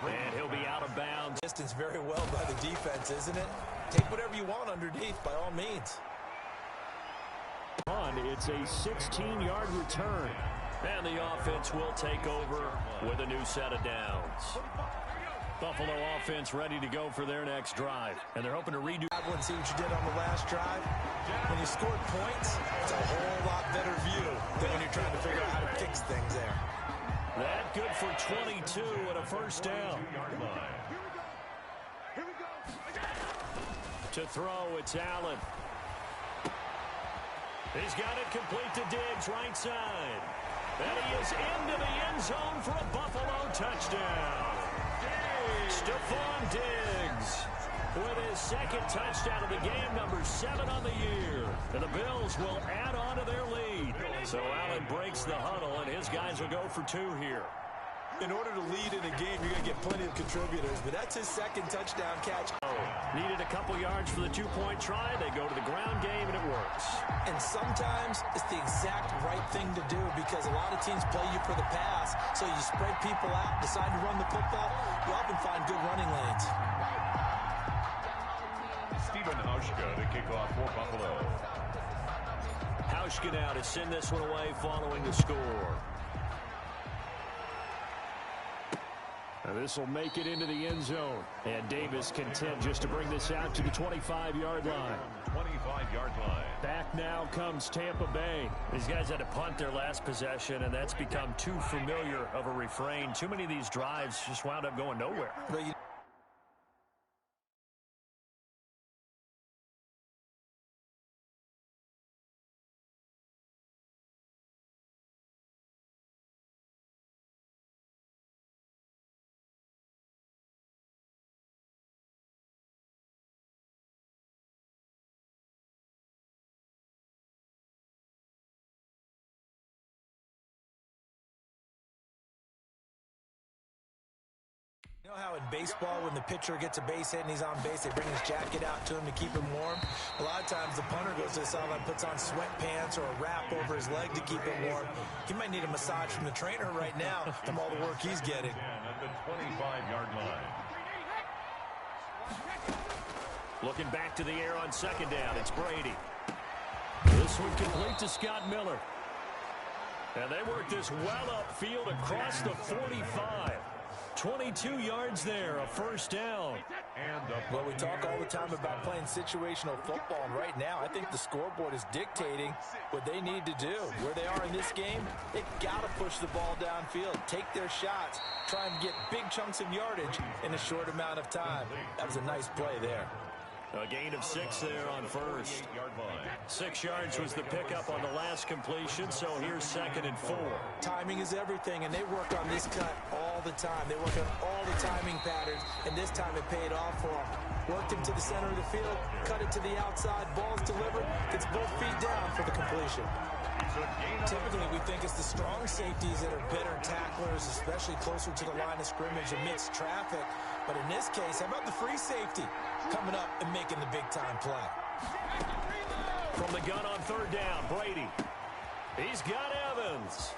And he'll be out of bounds. Distance very well by the defense, isn't it? Take whatever you want underneath, by all means. It's a 16-yard return. And the offense will take over with a new set of downs. Buffalo offense ready to go for their next drive. And they're hoping to redo. And see what you did on the last drive. When you scored points, it's a whole lot better view than when you're trying to figure out how to fix things there. That good for 22 and a first down. To throw, it's Allen. He's got it complete to Diggs, right side. And he is into the end zone for a Buffalo touchdown. Stephon Diggs with his second touchdown of the game, number 7 on the year. And the Bills will add on to their lead. So Allen breaks the huddle, and his guys will go for 2 here. In order to lead in a game, you're going to get plenty of contributors, but that's his second touchdown catch. Needed a couple yards for the 2-point try. They go to the ground game, and it works. And sometimes it's the exact right thing to do because a lot of teams play you for the pass, so you spread people out, decide to run the football, you often find good running lanes. Stephen Hauschka to kick off for Buffalo. Hauschka now to send this one away following the score. This will make it into the end zone. And Davis content just to bring this out to the 25-yard line. 25-yard line. Back now comes Tampa Bay. These guys had to punt their last possession, and that's become too familiar of a refrain. Too many of these drives just wound up going nowhere. You know how in baseball, when the pitcher gets a base hit and he's on base, they bring his jacket out to him to keep him warm? A lot of times the punter goes to the sideline, puts on sweatpants or a wrap over his leg to keep him warm. He might need a massage from the trainer right now from all the work he's getting. At the 25-yard line. Looking back to the air on second down, it's Brady. This one complete to Scott Miller. And they work this well upfield across the 45. 22 yards there, a first down. Well, we talk all the time about playing situational football, and right now I think the scoreboard is dictating what they need to do. Where they are in this game, they've got to push the ball downfield, take their shots, try and get big chunks of yardage in a short amount of time. That was a nice play there. A gain of 6 there on first. 6 yards was the pickup on the last completion, so here's 2nd and 4. Timing is everything, and they work on this cut all the time. They work on all the timing patterns, and this time it paid off for them. Worked him to the center of the field, cut it to the outside, ball's delivered, gets both feet down for the completion. Typically, we think it's the strong safeties that are better tacklers, especially closer to the line of scrimmage amidst traffic. But in this case, how about the free safety coming up and making the big-time play? From the gun on third down, Brady. He's got Evans.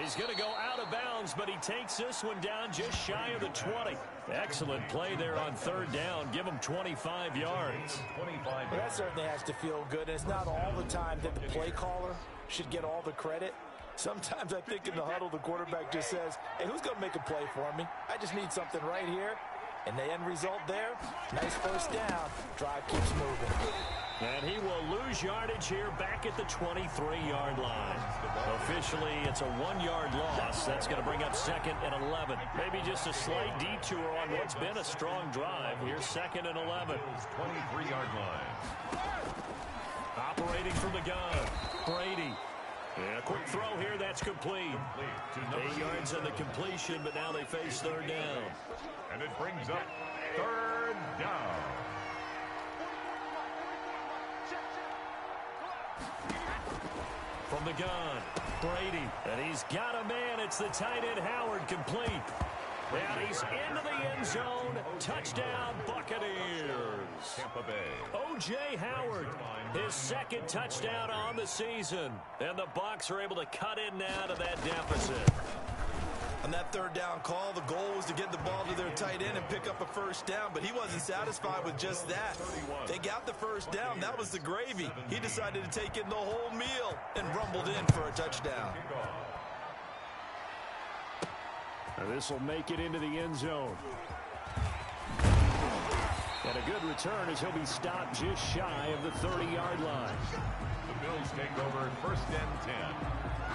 He's going to go out of bounds, but he takes this one down just shy of the 20. Excellent play there on third down. Give him 25 yards. Well, that certainly has to feel good. And it's not all the time that the play caller should get all the credit. Sometimes I think in the huddle, the quarterback just says, hey, who's going to make a play for me? I just need something right here. And the end result there, nice first down. Drive keeps moving. And he will lose yardage here back at the 23-yard line. Officially, it's a 1-yard loss. That's going to bring up 2nd and 11. Maybe just a slight detour on what's been a strong drive. Here's 2nd and 11. 23-yard line. Operating from the gun, Brady. And a quick throw here, that's complete. 8 yards on the completion, but now they face third down. And it brings up third down. From the gun, Brady. And he's got a man. It's the tight end, Howard, complete. And he's into the end zone. Touchdown, Buccaneers. Tampa Bay. O.J. Howard, his 2nd touchdown on the season. And the Bucs are able to cut in now to that deficit. On that third down call, the goal was to get the ball to their tight end and pick up a first down, but he wasn't satisfied with just that. They got the first down. That was the gravy. He decided to take in the whole meal and rumbled in for a touchdown. This will make it into the end zone. And a good return as he'll be stopped just shy of the 30-yard line. The Bills take over 1st and 10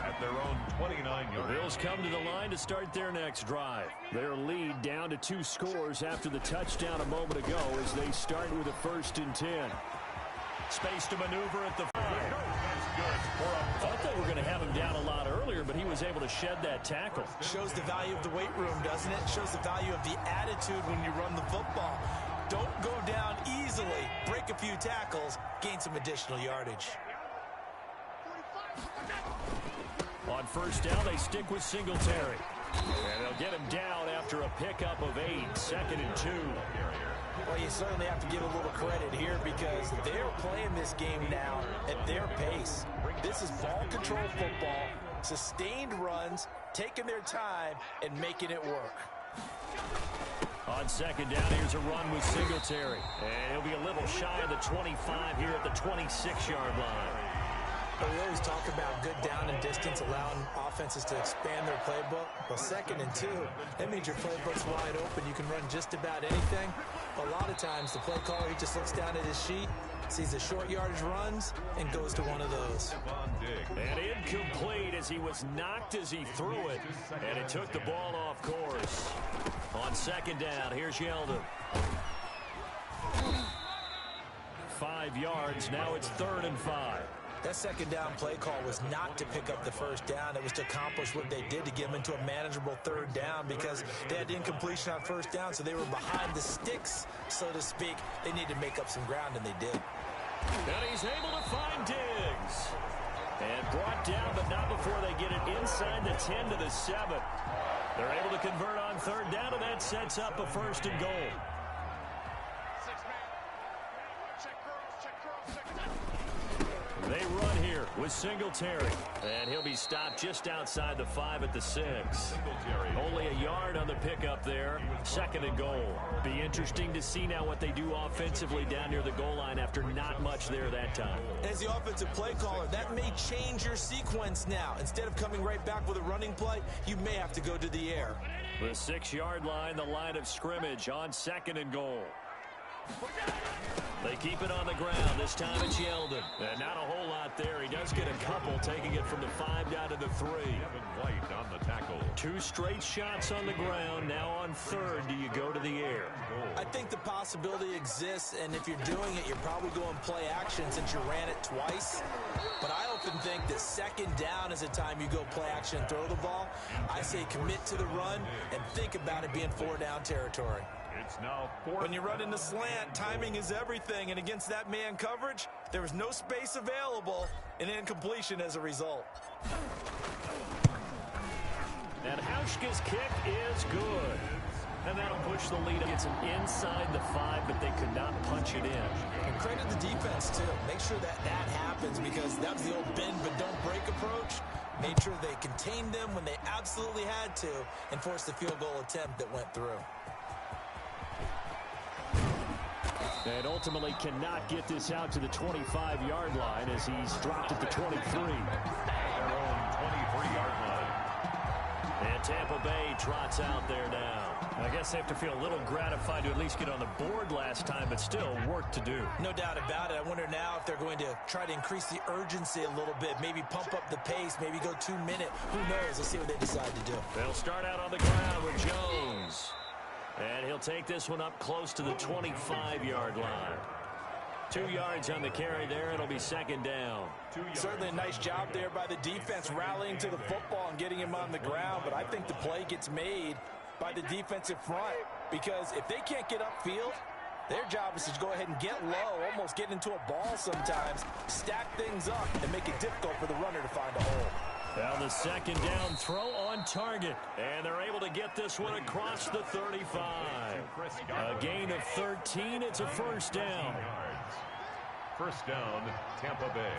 at their own 29 yards. The Bills come to the line to start their next drive. Their lead down to 2 scores after the touchdown a moment ago as they start with a 1st and 10. Space to maneuver at the 5. Thought they were going to have him down a lot earlier, but he was able to shed that tackle. Shows the value of the weight room, doesn't it? Shows the value of the attitude when you run the football. Don't go down easily. Break a few tackles, gain some additional yardage. On 1st down, they stick with Singletary. And they'll get him down after a pickup of 8, 2nd and 2. Well, you certainly have to give a little credit here because they're playing this game now at their pace. This is ball control football, sustained runs, taking their time, and making it work. On 2nd down, here's a run with Singletary. And he'll be a little shy of the 25 here at the 26-yard line. But we always talk about good down and distance, allowing offenses to expand their playbook. Well, 2nd and 2, that means your playbook's wide open. You can run just about anything. A lot of times, the play caller, he just looks down at his sheet, sees the short yardage runs, and goes to one of those. And incomplete as he was knocked as he threw it. And it took the ball off course. On 2nd down, here's Yeldon. 5 yards, now it's 3rd and 5. That 2nd down play call was not to pick up the 1st down. It was to accomplish what they did to get them into a manageable 3rd down because they had incompletion on 1st down, so they were behind the sticks, so to speak. They needed to make up some ground, and they did. And he's able to find Diggs. And brought down, but not before they get it inside the 10 to the 7. They're able to convert on 3rd down, and that sets up a 1st and goal. They run here with Singletary. And he'll be stopped just outside the 5 at the 6. Only a yard on the pickup there. 2nd and goal. Be interesting to see now what they do offensively down near the goal line after not much there that time. As the offensive play caller, that may change your sequence now. Instead of coming right back with a running play, you may have to go to the air. The 6-yard line, the line of scrimmage on 2nd and goal. They keep it on the ground. This time it's Yeldon. And not a whole lot there. He does get a couple, taking it from the 5 down to the 3. White on the tackle. 2 straight shots on the ground. Now on 3rd, do you go to the air? I think the possibility exists, and if you're doing it, you're probably going play action since you ran it twice. But I often think that 2nd down is the time you go play action and throw the ball. I say commit to the run and think about it being 4-down territory. It's now 4th. When you run in the slant, timing is everything, and against that man coverage, there was no space available, and incompletion as a result. And Hauschka's kick is good. And that'll push the lead. It's an inside the 5, but they could not punch it in. And credit the defense, too. Make sure that happens because that was the old bend but don't break approach. Made sure they contained them when they absolutely had to and forced the field goal attempt that went through. And ultimately cannot get this out to the 25-yard line as he's dropped at the 23. Their own 23-yard line. And Tampa Bay trots out there now. I guess they have to feel a little gratified to at least get on the board last time, but still work to do. No doubt about it. I wonder now if they're going to try to increase the urgency a little bit, maybe pump up the pace, maybe go 2-minute. Who knows? Let's see what they decide to do. They'll start out on the ground with Jones. And he'll take this one up close to the 25-yard line. 2 yards on the carry there. It'll be 2nd down. Certainly a nice job there by the defense rallying to the football and getting him on the ground. But I think the play gets made by the defensive front because if they can't get upfield, their job is to go ahead and get low, almost get into a ball sometimes, stack things up, and make it difficult for the runner to find a hole. Now the 2nd down throw on target. And they're able to get this one across the 35. A gain of 13. It's a 1st down. 1st down, Tampa Bay.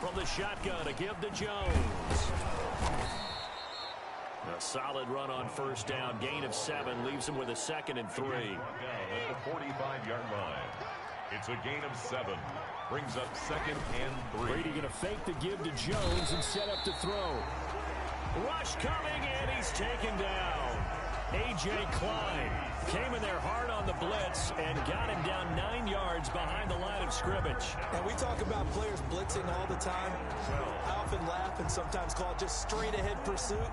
From the shotgun, a give to Jones. A solid run on first down. Gain of 7 leaves him with a 2nd and 3. Down at the 45-yard line. It's a gain of 7. Brings up 2nd and 3. Brady going to fake the give to Jones and set up to throw. Rush coming, and he's taken down. A.J. Klein came in there hard on the blitz and got him down 9 yards behind the line of scrimmage. And we talk about players blitzing all the time. I often laugh and sometimes call it just straight-ahead pursuit.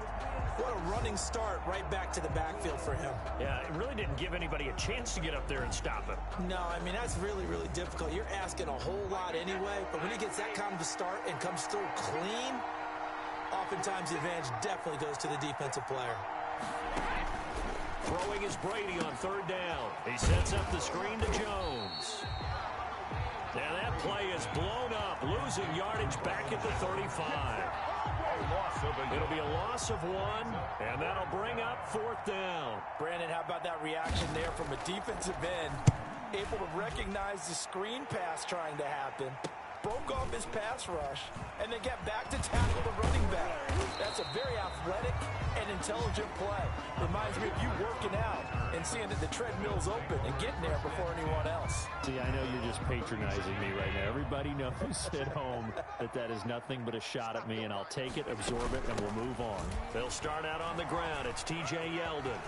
What a running start right back to the backfield for him. Yeah, it really didn't give anybody a chance to get up there and stop him. No, I mean, that's really, really difficult. You're asking a whole lot anyway, but when he gets that kind of a start and comes through clean, oftentimes the advantage definitely goes to the defensive player. Throwing is Brady on 3rd down. He sets up the screen to Jones. And that play is blown up, losing yardage back at the 35. It'll be a loss of 1, and that'll bring up 4th down. Brandon, how about that reaction there from a defensive end? Able to recognize the screen pass trying to happen. Broke off his pass rush, and then get back to tackle the running back. That's a very athletic and intelligent play. Reminds me of you working out and seeing that the treadmill's open and getting there before anyone else. See, I know you're just patronizing me right now. Everybody knows at home that is nothing but a shot at me, and I'll take it, absorb it, and we'll move on. They'll start out on the ground. It's T.J. Yeldon.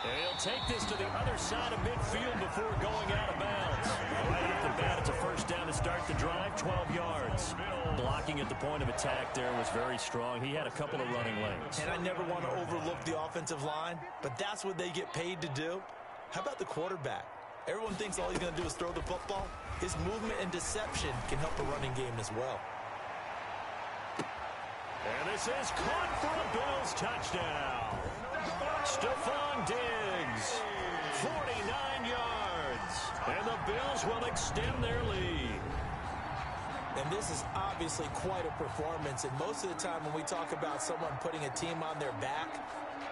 And he'll take this to the other side of midfield before going out of bounds. Right off the bat, it's a 1st down to start the drive, 12 yards. Blocking at the point of attack there was very strong. He had a couple of running lanes. And I never want to overlook the offensive line, but that's what they get paid to do. How about the quarterback? Everyone thinks all he's going to do is throw the football. His movement and deception can help a running game as well. And this is caught for a Bills touchdown. Stephon Diggs, 49 yards. And the Bills will extend their lead. And this is obviously quite a performance. And most of the time when we talk about someone putting a team on their back,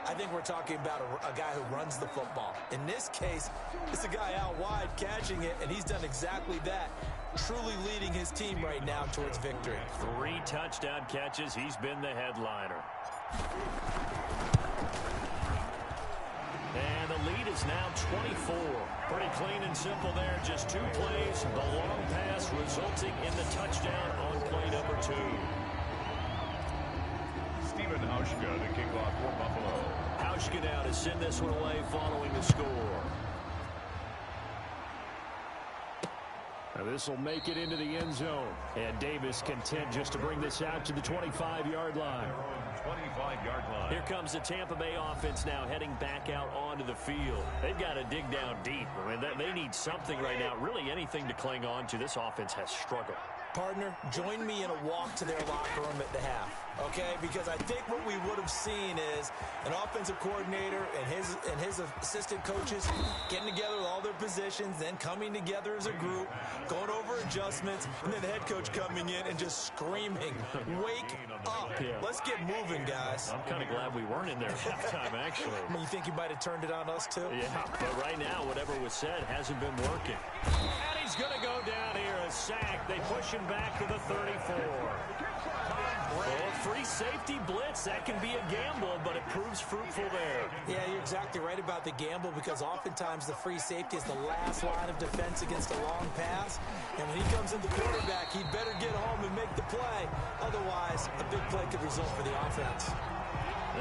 I think we're talking about a guy who runs the football. In this case, it's a guy out wide catching it, and he's done exactly that. Truly leading his team right now towards victory. 3 touchdown catches. He's been the headliner. And the lead is now 24. Pretty clean and simple there. Just 2 plays. The long pass resulting in the touchdown on play number 2. Stephen Hauschka to kick off for Buffalo. Hauschka now to send this one away following the score. Now this will make it into the end zone. And Davis content just to bring this out to the 25-yard line. 25-yard line. Here comes the Tampa Bay offense now heading back out onto the field. They've got to dig down deep. I mean, they need something right now, really anything to cling on to. This offense has struggled. Partner, join me in a walk to their locker room at the half, okay? Because I think what we would have seen is an offensive coordinator and his assistant coaches getting together with all their positions, then coming together as a group, going over adjustments, and then the head coach coming in and just screaming, "Wake up. Yeah. Let's get moving, guys." I'm kind of glad we weren't in there at halftime, actually. I mean, you think you might have turned it on us, too? Yeah, but right now, whatever was said hasn't been working. And he's going to go down here, a sack. They push him back to the 34. Well, free safety blitz, that can be a gamble, but it proves fruitful there. Yeah, you're exactly right about the gamble, because oftentimes the free safety is the last line of defense against a long pass. And when he comes in the quarterback, he'd better get home and make the play. Otherwise, a big play could result for the offense.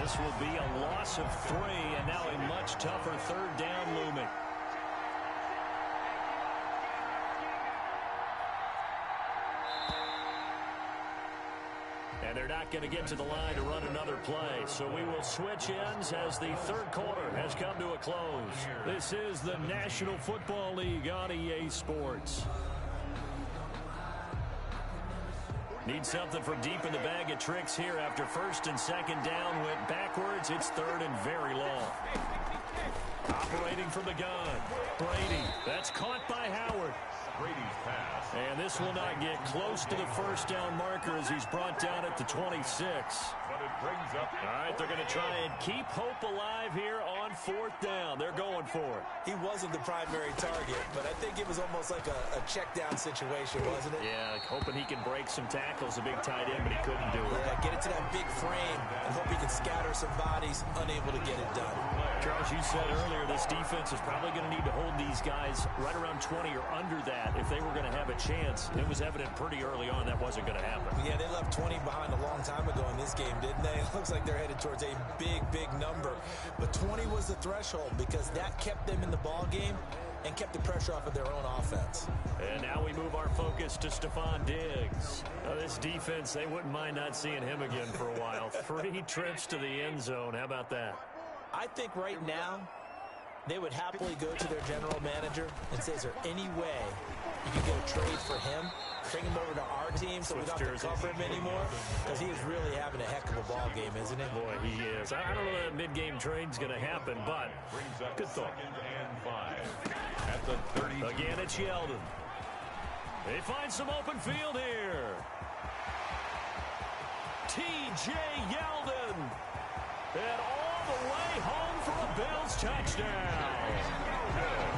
This will be a loss of 3, and now a much tougher 3rd down looming. And they're not going to get to the line to run another play. So we will switch ends as the 3rd quarter has come to a close. This is the National Football League on EA Sports. Need something from deep in the bag of tricks here after 1st and 2nd down went backwards. It's 3rd and very long. Operating from the gun. Brady. That's caught by Howard. Brady's pass. And this will not get close to the first down marker as he's brought down at the 26. But it brings up... All right, they're going to try and keep hope alive here on fourth down. They're going for it. He wasn't the primary target, but I think it was almost like a check down situation, wasn't it? Yeah, like hoping he can break some tackles, a big tight end, but he couldn't do it. Yeah, get it to that big frame and hope he can scatter some bodies, unable to get it done. Charles, you said earlier this defense is probably going to need to hold these guys right around 20 or under that if they were going to have a chance. It was evident pretty early on that wasn't going to happen. Yeah, they left 20 behind a long time ago in this game, didn't they? It looks like they're headed towards a big, big number. But 20 was the threshold because that kept them in the ball game and kept the pressure off of their own offense. And now we move our focus to Stephon Diggs. Now this defense, they wouldn't mind not seeing him again for a while. 3 trips to the end zone. How about that? I think right now they would happily go to their general manager and say, is there any way you can get a trade for him, bring him over to our team so we don't have to cover him anymore? Because he is really having a heck of a ball game, isn't he? Boy, he is. I don't know that mid-game trade's going to happen, but good thought. And 5 at the 30. Again, it's Yeldon. They find some open field here. T.J. Yeldon. And all the way home for a Bills touchdown.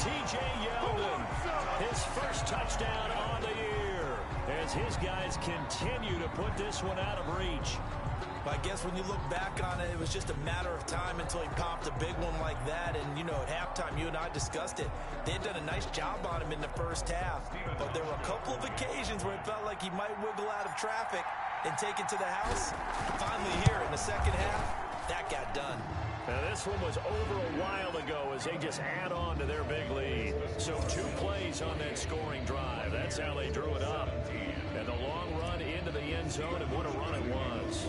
T.J. Yeldon, his first touchdown on the year, as his guys continue to put this one out of reach. I guess when you look back on it, it was just a matter of time until he popped a big one like that. And, you know, at halftime, you and I discussed it. They had done a nice job on him in the first half. But there were a couple of occasions where it felt like he might wiggle out of traffic and take it to the house. Finally here in the second half, that got done. Now, this one was over a while ago as they just add on to their big lead. So 2 plays on that scoring drive. That's how they drew it up. And the long run into the end zone, and what a run it was.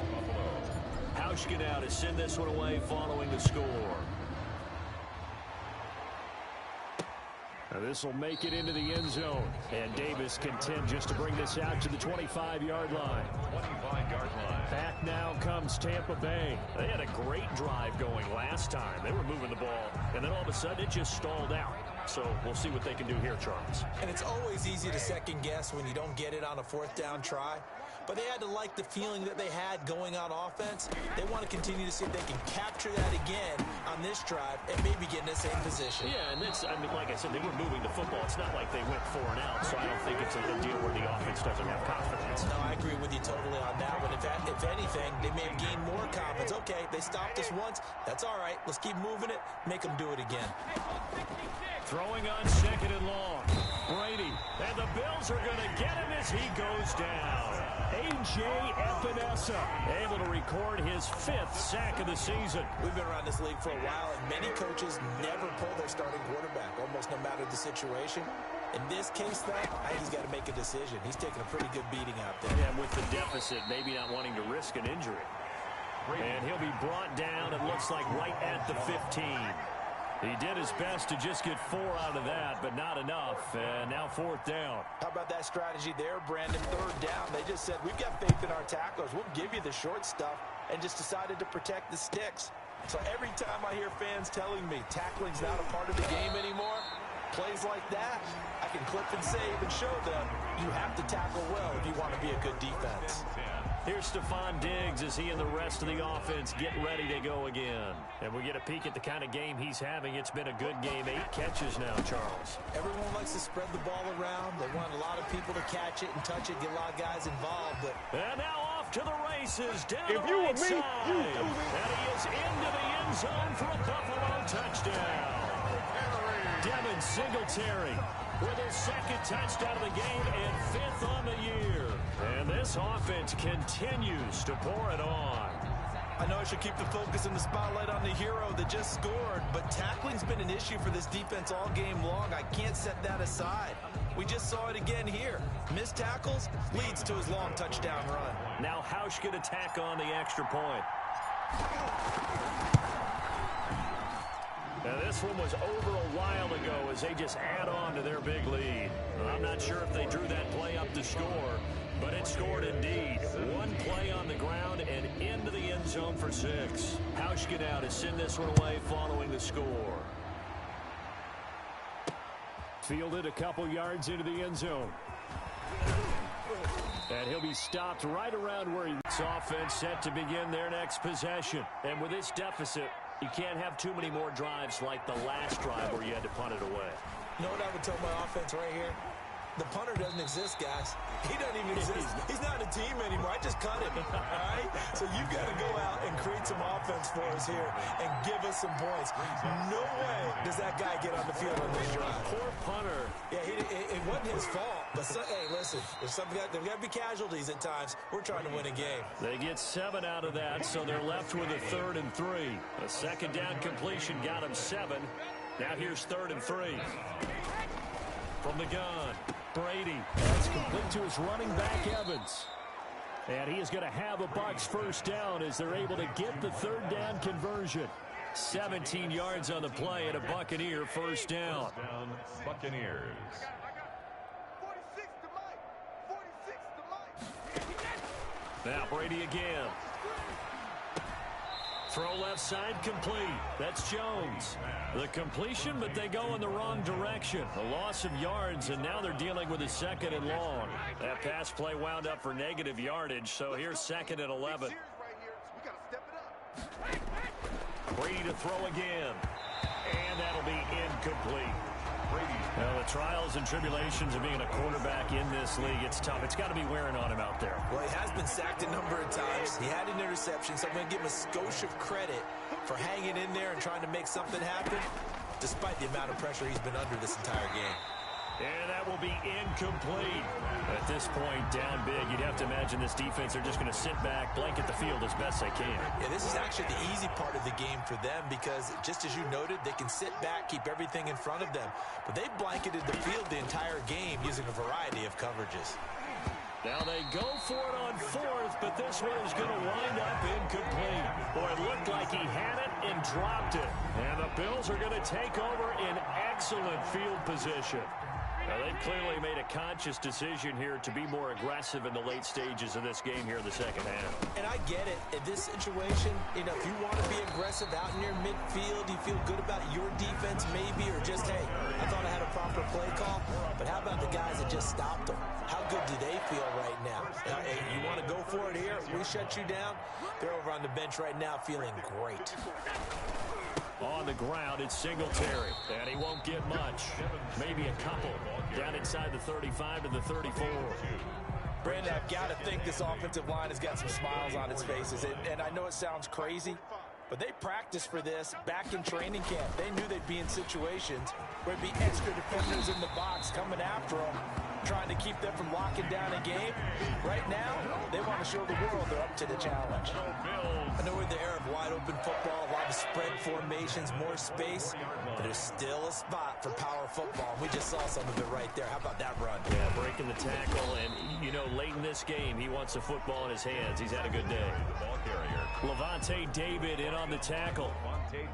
Hauschka now to send this one away following the score. Now this will make it into the end zone. And Davis content just to bring this out to the 25-yard line. 25-yard line. Back now comes Tampa Bay. They had a great drive going last time. They were moving the ball, and then all of a sudden it just stalled out. So we'll see what they can do here, Charles. And it's always easy to second guess when you don't get it on a fourth down try. But they had to like the feeling that they had going on offense. They want to continue to see if they can capture that again on this drive and maybe get in the same position. Yeah, and it's, I mean, like I said, they were moving the football. It's not like they went 4 and out, so I don't think it's a deal where the offense doesn't have confidence. No, I agree with you totally on that one. If anything, they may have gained more confidence. Okay, they stopped us once. That's all right. Let's keep moving it. Make them do it again. Throwing on second and long. Brady. And the Bills are going to get him as he goes down. A.J. Epinesa able to record his 5th sack of the season. We've been around this league for a while, and many coaches never pull their starting quarterback, almost no matter the situation. In this case, though, I think he's got to make a decision. He's taking a pretty good beating out there. Yeah, with the deficit, maybe not wanting to risk an injury. And he'll be brought down, it looks like, right at the 15. He did his best to just get 4 out of that, but not enough. And now 4th down. How about that strategy there, Brandon? 3rd down. They just said, we've got faith in our tacklers. We'll give you the short stuff, and just decided to protect the sticks. So every time I hear fans telling me tackling's not a part of the game anymore, plays like that, I can clip and save and show them you have to tackle well if you want to be a good defense. Here's Stephon Diggs as he and the rest of the offense get ready to go again. And we get a peek at the kind of game he's having. It's been a good game. 8 catches now, Charles. Everyone likes to spread the ball around. They want a lot of people to catch it and touch it, get a lot of guys involved. But and now off to the races, down the right side. And he is into the end zone for a Buffalo touchdown. Devin Singletary with his 2nd touchdown of the game and 5th on the year. And this offense continues to pour it on. I know I should keep the focus and the spotlight on the hero that just scored, but tackling's been an issue for this defense all game long. I can't set that aside. We just saw it again here. Missed tackles leads to his long touchdown run. Now Hauschka to tack on the extra point. Now this one was over a while ago as they just add on to their big lead. I'm not sure if they drew that play up to score, but it scored indeed. 1 play on the ground and into the end zone for 6. Hauschka now to send this one away following the score. Fielded a couple yards into the end zone. And he'll be stopped right around where he's offense set to begin their next possession. And with this deficit, you can't have too many more drives like the last drive where you had to punt it away. You know what I would tell my offense right here? The punter doesn't exist, guys. He doesn't even exist. He's not a team anymore. I just cut him, all right? So you've got to go out and create some offense for us here and give us some points. No way does that guy get on the field on this drive. Poor punter. Yeah, it wasn't his fault. But, hey, listen, there's got to be casualties at times. We're trying to win a game. They get 7 out of that, so they're left with a 3rd and 3. A second down completion got him 7. Now here's 3rd and 3. From the gun, Brady. That's complete to his running back, Evans. And he is going to have a Bucs first down as they're able to get the 3rd down conversion. 17 yards on the play and a Buccaneer first down. Buccaneers. Now Brady again. Throw left side complete. That's Jones. The completion, but they go in the wrong direction. A loss of yards, and now they're dealing with a 2nd and long. That pass play wound up for negative yardage, so here's 2nd and 11. Brady to throw again. And that'll be incomplete. Now, the trials and tribulations of being a quarterback in this league, it's tough. It's got to be wearing on him out there. Well, he has been sacked a number of times. He had an interception, so I'm going to give him a skosh of credit for hanging in there and trying to make something happen, despite the amount of pressure he's been under this entire game. And that will be incomplete. At this point, down big, you'd have to imagine this defense are just going to sit back, blanket the field as best they can. Yeah, this is actually the easy part of the game for them because, just as you noted, they can sit back, keep everything in front of them. But they blanketed the field the entire game using a variety of coverages. Now they go for it on 4th, but this one is going to wind up incomplete. Boy, it looked like he had it and dropped it. And the Bills are going to take over in excellent field position. Now, they've clearly made a conscious decision here to be more aggressive in the late stages of this game here in the second half. And I get it. In this situation, you know, if you want to be aggressive out in your midfield, you feel good about your defense maybe, or just, hey, I thought I had a proper play call. But how about the guys that just stopped them? How good do they feel right now? Hey, you want to go for it here? We shut you down? They're over on the bench right now feeling great. On the ground, it's Singletary, and he won't get much. Maybe a couple. Down inside the 35 to the 34. Brandon, I've got to think this offensive line has got some smiles on its faces. And I know it sounds crazy, but they practiced for this back in training camp. They knew they'd be in situations where it'd be extra defenders in the box coming after them, trying to keep them from locking down a game. Right now, they want to show the world they're up to the challenge. I know we're in the era of wide-open football, a lot of spread formations, more space, but there's still a spot for power football. We just saw some of it right there. How about that run? Yeah, breaking the tackle, and, you know, late in this game, he wants the football in his hands. He's had a good day. Levante David in on the tackle.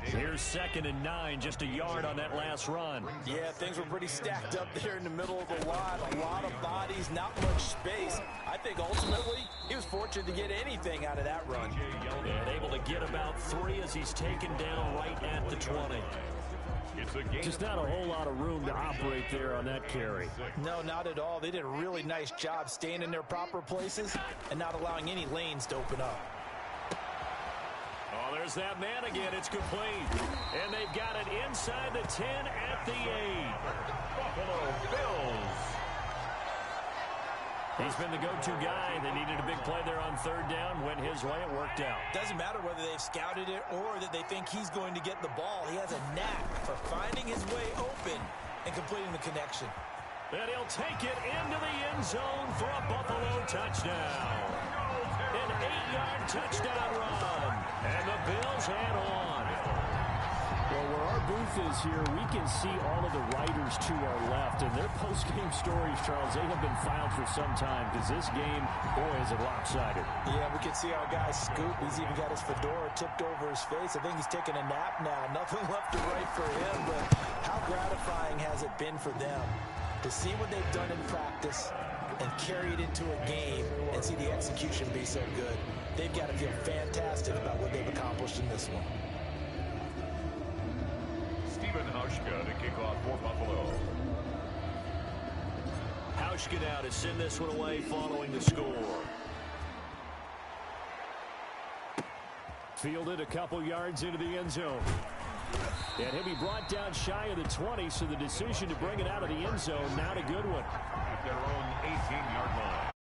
Here's 2nd and 9, just a yard on that last run. Yeah, things were pretty stacked up there in the middle of the line. A lot of bodies, not much space. I think ultimately he was fortunate to get anything out of that run. And able to get about 3 as he's taken down right at the 20. Just not a whole lot of room to operate there on that carry. No, not at all. They did a really nice job staying in their proper places and not allowing any lanes to open up. Oh, there's that man again. It's complete. And they've got it inside the 10 at the 8. Buffalo Bills. He's been the go-to guy. They needed a big play there on 3rd down. Went his way. It worked out. Doesn't matter whether they've scouted it or that they think he's going to get the ball. He has a knack for finding his way open and completing the connection. And he'll take it into the end zone for a Buffalo touchdown. An 8-yard touchdown run. And the Bills head on. Well, where our booth is here, we can see all of the writers to our left. And their post-game stories, Charles, they have been filed for some time because this game, boy, is it lopsided. Yeah, we can see our guy Scoop. He's even got his fedora tipped over his face. I think he's taking a nap now. Nothing left to write for him, but how gratifying has it been for them to see what they've done in practice and carry it into a game and see the execution be so good. They've got to feel fantastic about what they've accomplished in this one. Stephen Hauschka to kick off for Buffalo. Bushka now to send this one away following the score. Fielded a couple yards into the end zone. And he'll be brought down shy of the 20, so the decision to bring it out of the end zone, not a good one. At their own 18-yard line.